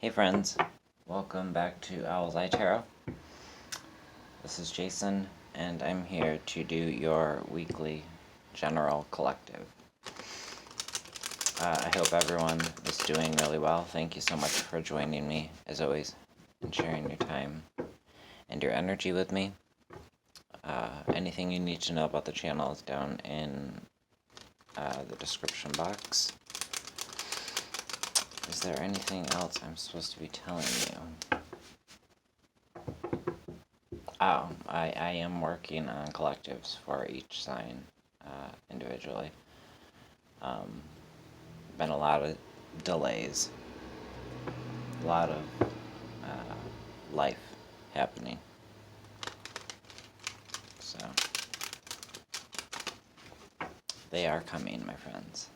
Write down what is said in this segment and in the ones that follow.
Hey friends, welcome back to Owl's Eye Tarot. This is Jason, and I'm here to do your weekly general collective. I hope everyone is doing really well. Thank you so much for joining me, as always, and sharing your time and your energy with me. Anything you need to know about the channel is down in the description box. Is there anything else I'm supposed to be telling you? Oh, I am working on collectives for each sign individually. Been a lot of delays, a lot of life happening. So, they are coming, my friends.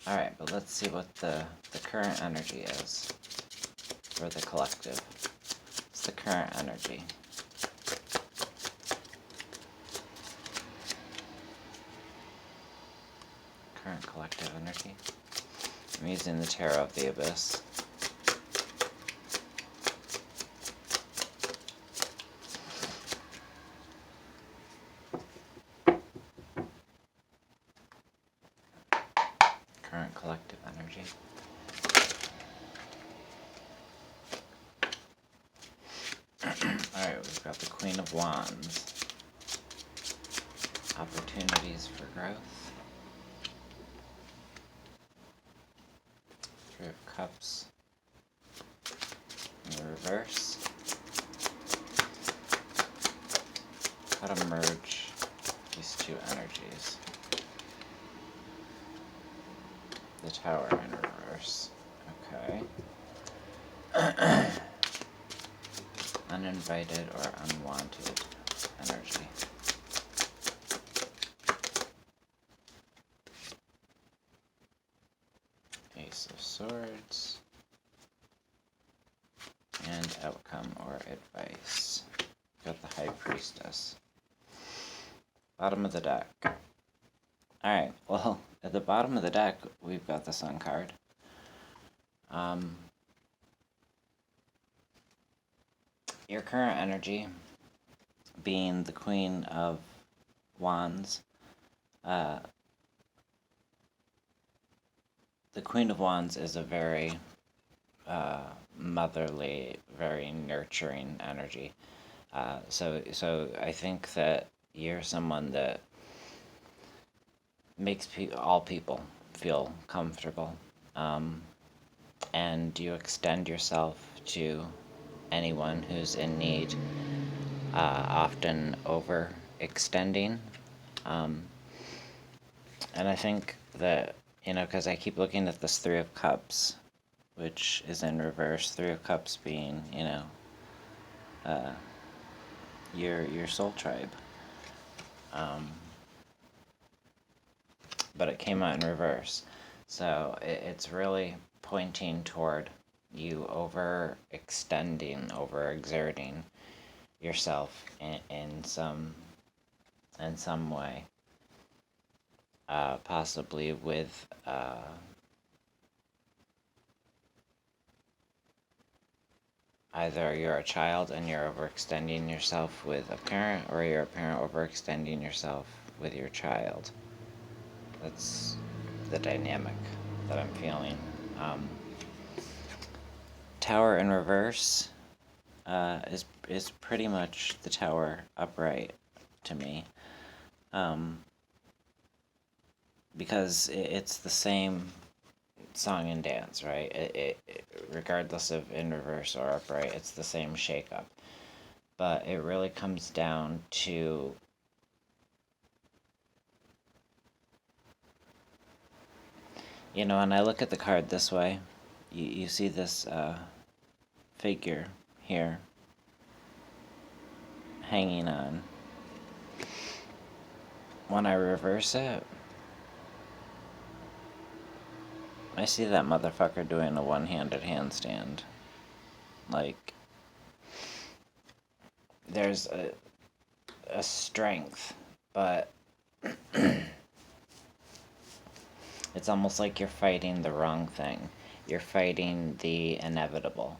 Alright, but let's see what the current energy is for the collective. What's the current energy? Current collective energy. I'm using the Tarot of the Abyss. Current collective energy. Alright, we've got the Queen of Wands. Opportunities for growth. Three of Cups in the reverse. How to merge these two energies. The Tower in reverse. Okay. Uninvited or unwanted energy. Ace of Swords. And outcome or advice. Got the High Priestess. Bottom of the deck. Alright, well, at the bottom of the deck, we've got the Sun card. Your current energy, being the Queen of Wands, the Queen of Wands is a very motherly, very nurturing energy. So I think that you're someone that makes all people feel comfortable, and you extend yourself to anyone who's in need, often overextending. And I think that, because I keep looking at this Three of Cups, which is in reverse, Three of Cups being, your soul tribe. But it came out in reverse. So it's really pointing toward you overextending, overexerting yourself in some way. Possibly with either you're a child and you're overextending yourself with a parent, or you're a parent overextending yourself with your child. That's the dynamic that I'm feeling. Tower in reverse is pretty much the Tower upright to me, because it's the same song and dance, right? It regardless of in reverse or upright, it's the same shakeup. But it really comes down to when I look at the card this way, you see this figure here hanging on. When I reverse it, I see that motherfucker doing a one-handed handstand. Like, there's a strength, but it's almost like you're fighting the wrong thing. You're fighting the inevitable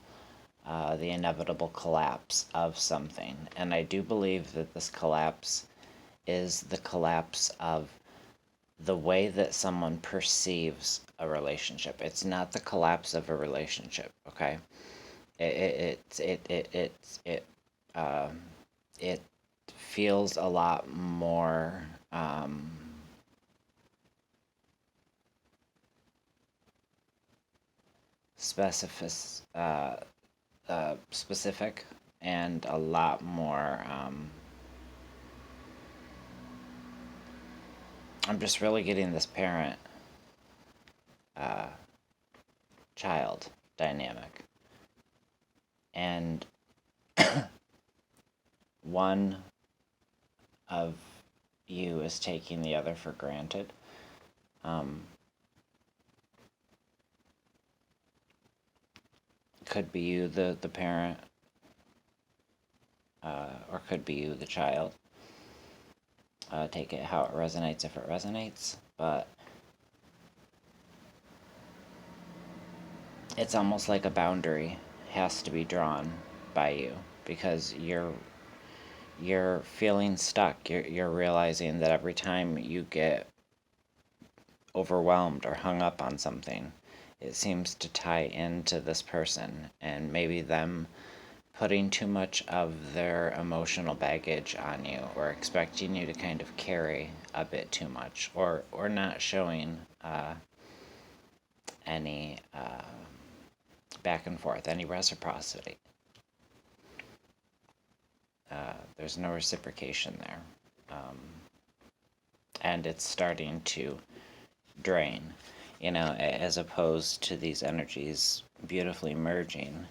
collapse of something. And I do believe that this collapse is the collapse of the way that someone perceives a relationship. It's not the collapse of a relationship, okay? Uh, it feels a lot more specific, specific, and a lot more. I'm just really getting this parent uh, child dynamic. And one of you is taking the other for granted. Could be you, the parent, or could be you, the child. Take it how it resonates if it resonates, but it's almost like a boundary has to be drawn by you because you're feeling stuck. You're realizing that every time you get overwhelmed or hung up on something, it seems to tie into this person and maybe them putting too much of their emotional baggage on you or expecting you to kind of carry a bit too much or not showing any back and forth, any reciprocity. There's no reciprocation there. And it's starting to drain, as opposed to these energies beautifully merging.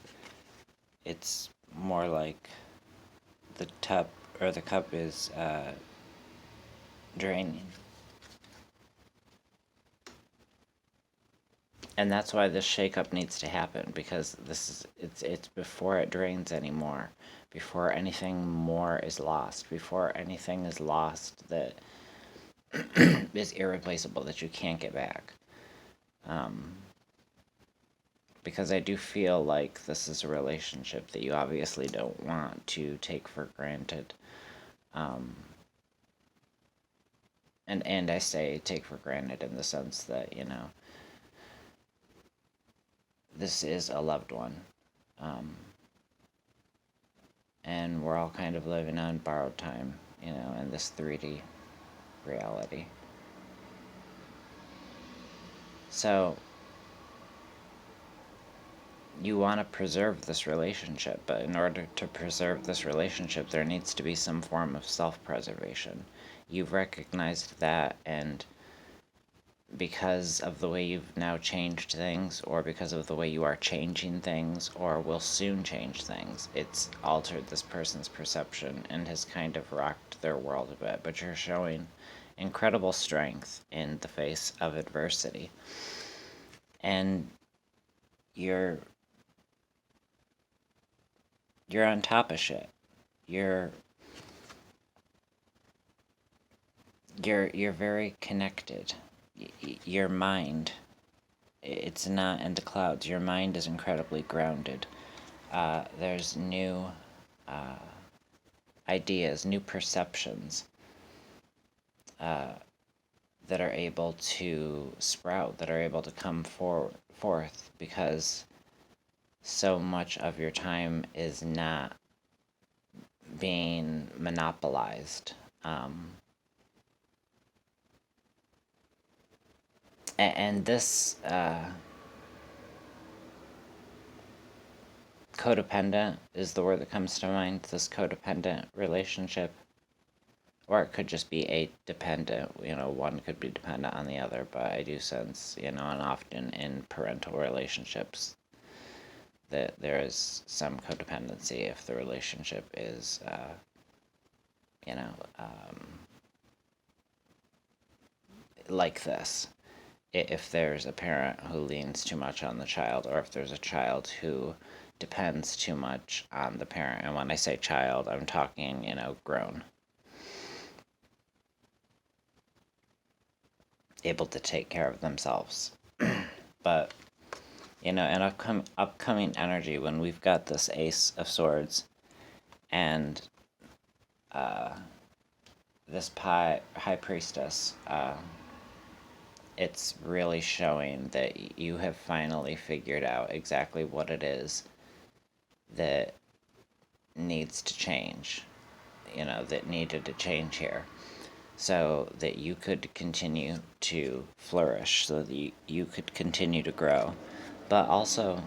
It's more like the cup is draining. And that's why this shakeup needs to happen, because it's before it drains anymore, before anything more is lost, before anything is lost that is irreplaceable, that you can't get back. Because I do feel like this is a relationship that you obviously don't want to take for granted. And I say take for granted in the sense that, this is a loved one. And we're all kind of living on borrowed time, in this 3D reality. So, you want to preserve this relationship, but in order to preserve this relationship, there needs to be some form of self-preservation. You've recognized that, and because of the way you've now changed things, or because of the way you are changing things, or will soon change things, it's altered this person's perception and has kind of rocked their world a bit. But you're showing incredible strength in the face of adversity. And you're on top of shit. You're very connected. Your mind, it's not in the clouds. Your mind is incredibly grounded. There's new ideas, new perceptions that are able to sprout, that are able to come forth, because so much of your time is not being monopolized. And this codependent is the word that comes to mind, this codependent relationship. Or it could just be a dependent, one could be dependent on the other, but I do sense, and often in parental relationships, that there is some codependency if the relationship is, like this. If there's a parent who leans too much on the child, or if there's a child who depends too much on the parent. And when I say child, I'm talking, grown. Able to take care of themselves. But You know, an upcoming energy when we've got this Ace of Swords and this High Priestess, it's really showing that you have finally figured out exactly what it is that needs to change, you know, that needed to change here, so that you could continue to flourish, so that you could continue to grow. But also,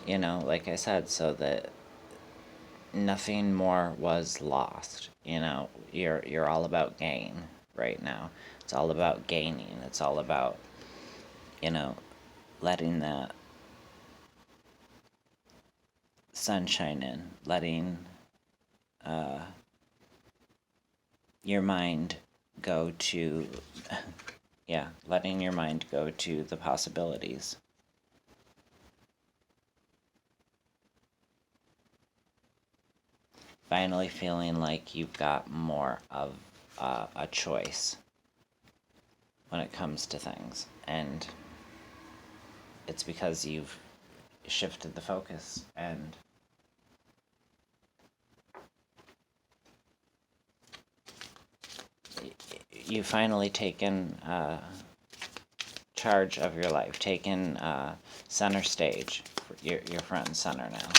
you know, like I said, so that nothing more was lost. You know, you're all about gain right now. It's all about gaining. It's all about, you know, letting that sunshine in, letting your mind go to, yeah, letting your mind go to the possibilities. Finally feeling like you've got more of a choice when it comes to things. And it's because you've shifted the focus and you've finally taken charge of your life, taken center stage. You're front and center now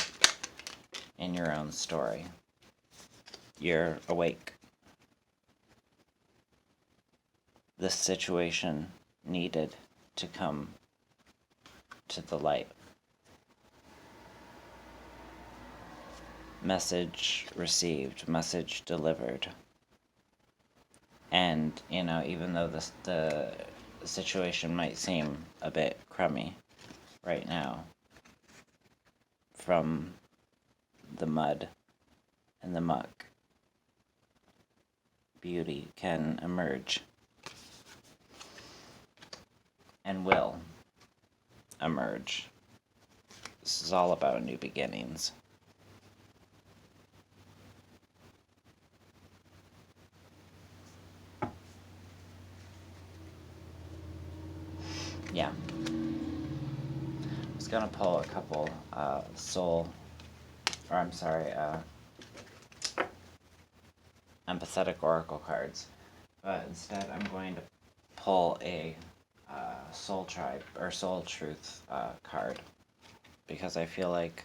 in your own story. You're awake. This situation needed to come to the light. Message received, message delivered. And, you know, even though the situation might seem a bit crummy right now, from the mud and the muck, beauty can emerge and will emerge. This is all about new beginnings. Yeah. I was gonna pull a couple empathetic oracle cards, but instead I'm going to pull a soul tribe or soul truth card, because I feel like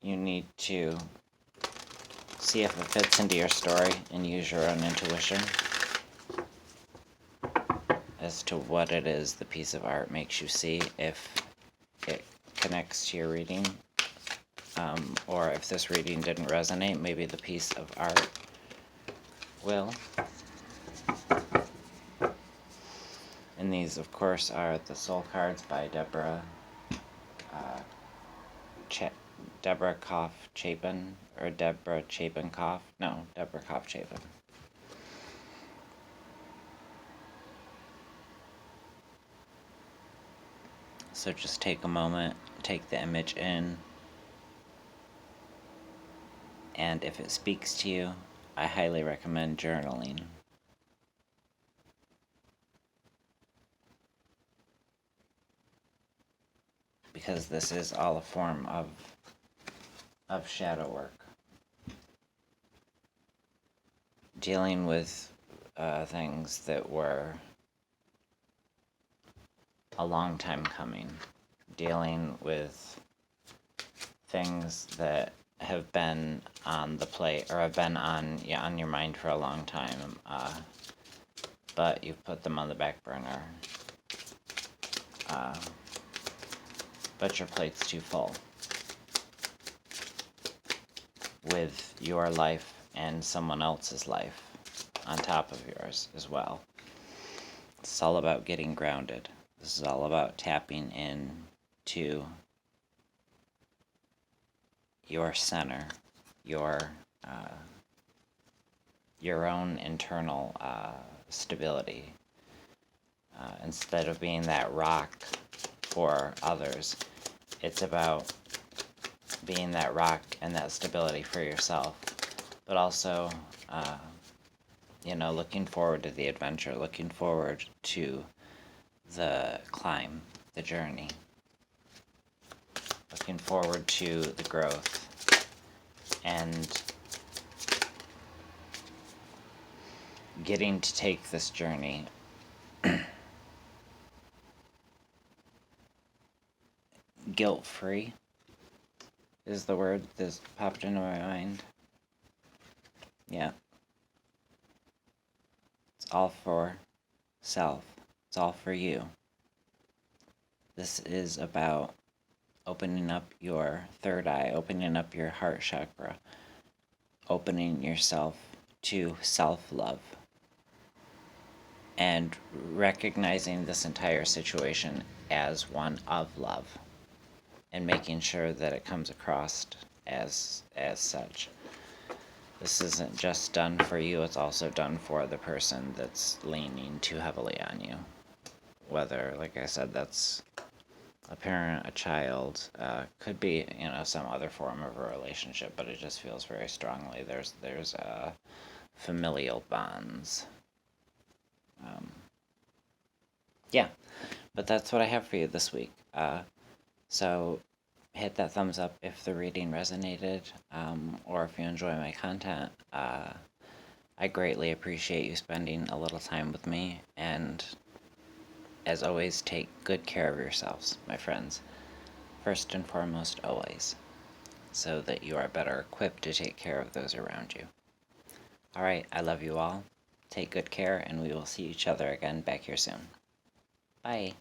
you need to see if it fits into your story and use your own intuition as to what it is the piece of art makes you see, if it connects to your reading, or if this reading didn't resonate, maybe the piece of art will. And these, of course, are the soul cards by Deborah Koff Chapin, or Deborah Chapin Koff. No, Deborah Koff Chapin. So just take a moment, take the image in, and if it speaks to you, I highly recommend journaling. Because this is all a form of shadow work. Dealing with things that were a long time coming. Dealing with things that have been on the plate, or have been on your mind for a long time, but you've put them on the back burner. But your plate's too full with your life and someone else's life on top of yours as well. It's all about getting grounded. This is all about tapping in to your center, your own internal stability. Instead of being that rock for others, it's about being that rock and that stability for yourself, but also looking forward to the adventure, looking forward to the climb, the journey. Looking forward to the growth and getting to take this journey guilt-free is the word that popped into my mind. Yeah. It's all for self. It's all for you. This is about opening up your third eye, opening up your heart chakra, opening yourself to self-love, and recognizing this entire situation as one of love, and making sure that it comes across as such. This isn't just done for you, it's also done for the person that's leaning too heavily on you. Whether, like I said, that's a parent, a child, could be, some other form of a relationship, but it just feels very strongly there's familial bonds. Yeah, but that's what I have for you this week. So hit that thumbs up if the reading resonated, or if you enjoy my content. I greatly appreciate you spending a little time with me, and as always, take good care of yourselves, my friends. First and foremost, always, so that you are better equipped to take care of those around you. Alright, I love you all. Take good care, and we will see each other again back here soon. Bye.